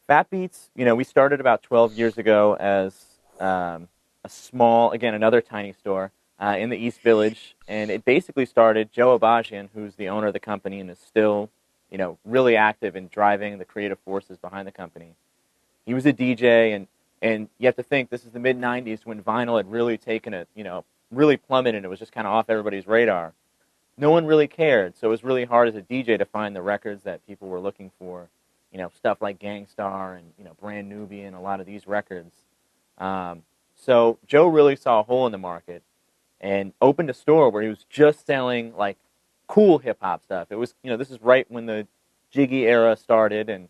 Fat Beats, we started about 12 years ago as a small, again, another tiny store in the East Village. And it basically started, Joe Abajian, who's the owner of the company and is still, really active in driving the creative forces behind the company. He was a DJ, and you have to think this is the mid-'90s when vinyl had really taken it, really plummeted, and it was just kind of off everybody's radar. No one really cared, so it was really hard as a DJ to find the records that people were looking for. Stuff like Gangstar and Brand Nubian, a lot of these records. So Joe really saw a hole in the market and opened a store where he was just selling like cool hip hop stuff. It was, this is right when the Jiggy era started, and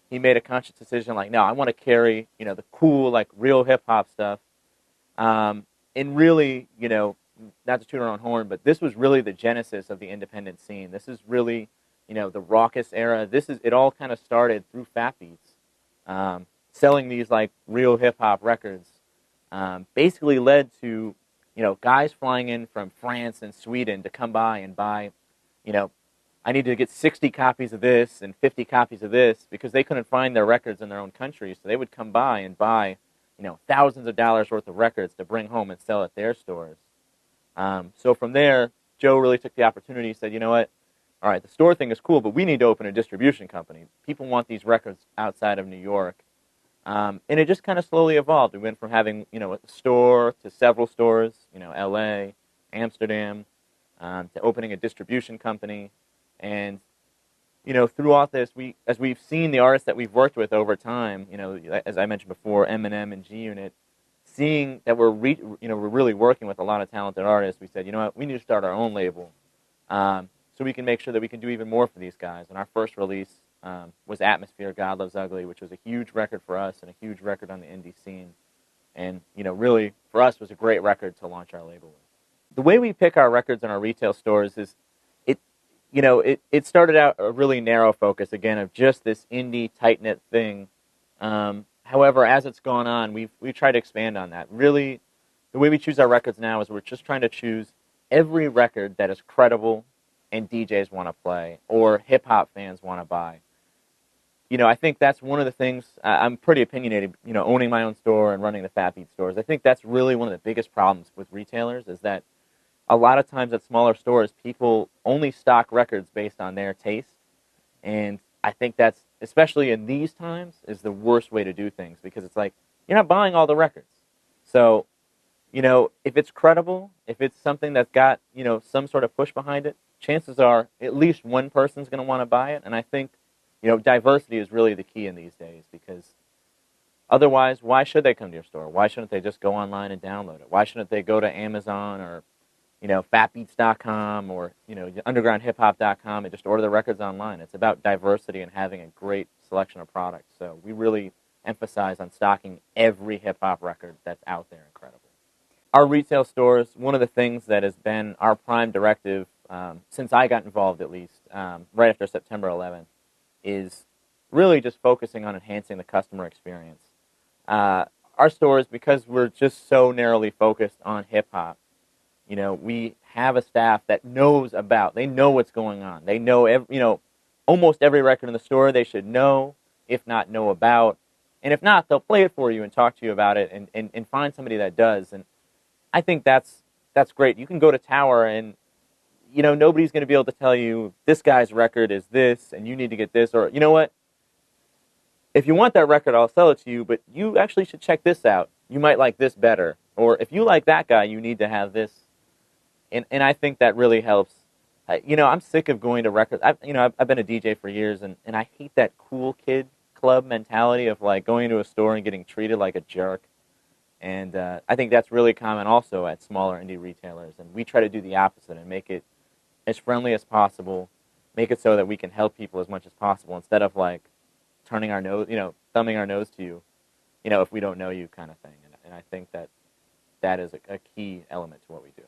he made a conscious decision like, no, I want to carry, the cool, like real hip hop stuff. And really, not to toot our own horn, but this was really the genesis of the independent scene. This is really, the raucous era. It all kind of started through Fat Beats, selling these like real hip hop records. Basically led to, guys flying in from France and Sweden to come by and buy, you know, I need to get 60 copies of this and 50 copies of this because they couldn't find their records in their own country. So they would come by and buy, thousands of dollars worth of records to bring home and sell at their stores. So from there, Joe really took the opportunity. He said, you know what? All right, the store thing is cool, but we need to open a distribution company. People want these records outside of New York. And it just kind of slowly evolved. We went from having, a store to several stores, L.A., Amsterdam, to opening a distribution company. And, throughout this, as we've seen the artists that we've worked with over time, as I mentioned before, Eminem and G Unit, seeing that we're really working with a lot of talented artists, we said, you know what, we need to start our own label, so we can make sure that we can do even more for these guys. And our first release was Atmosphere, God Loves Ugly, which was a huge record for us and a huge record on the indie scene. And, really, for us, was a great record to launch our label with. The way we pick our records in our retail stores is, it started out a really narrow focus, again, of just this indie, tight-knit thing. However, as it's gone on, we've tried to expand on that. Really, the way we choose our records now is we're just trying to choose every record that is credible and DJs want to play or hip-hop fans want to buy. I think that's one of the things, I'm pretty opinionated, owning my own store and running the Fat Beat stores. I think that's really one of the biggest problems with retailers is that a lot of times at smaller stores, people only stock records based on their taste. And I think that's, especially in these times, is the worst way to do things because it's like, you're not buying all the records. So, if it's credible, if it's something that's got, some sort of push behind it, chances are at least one person's going to want to buy it. And I think, diversity is really the key in these days because otherwise, why should they come to your store? Why shouldn't they just go online and download it? Why shouldn't they go to Amazon or, fatbeats.com or, undergroundhiphop.com and just order the records online? It's about diversity and having a great selection of products. So we really emphasize on stocking every hip-hop record that's out there incredible. Our retail stores, one of the things that has been our prime directive since I got involved at least, right after September 11th, is really just focusing on enhancing the customer experience. Our stores, because we're just so narrowly focused on hip-hop, we have a staff that they know what's going on. They know, almost every record in the store they should know, if not know about. And if not, they'll play it for you and talk to you about it and find somebody that does. And I think that's great. You can go to Tower and, nobody's going to be able to tell you this guy's record is this and you need to get this. Or, you know what? If you want that record, I'll sell it to you, but you actually should check this out. You might like this better. Or if you like that guy, you need to have this. And I think that really helps. I'm sick of going to records. I've been a DJ for years, and I hate that cool kid club mentality of like going to a store and getting treated like a jerk. And I think that's really common also at smaller indie retailers. And we try to do the opposite and make it as friendly as possible, make it so that we can help people as much as possible instead of like turning our nose, thumbing our nose to you, if we don't know you kind of thing. And I think that is a key element to what we do.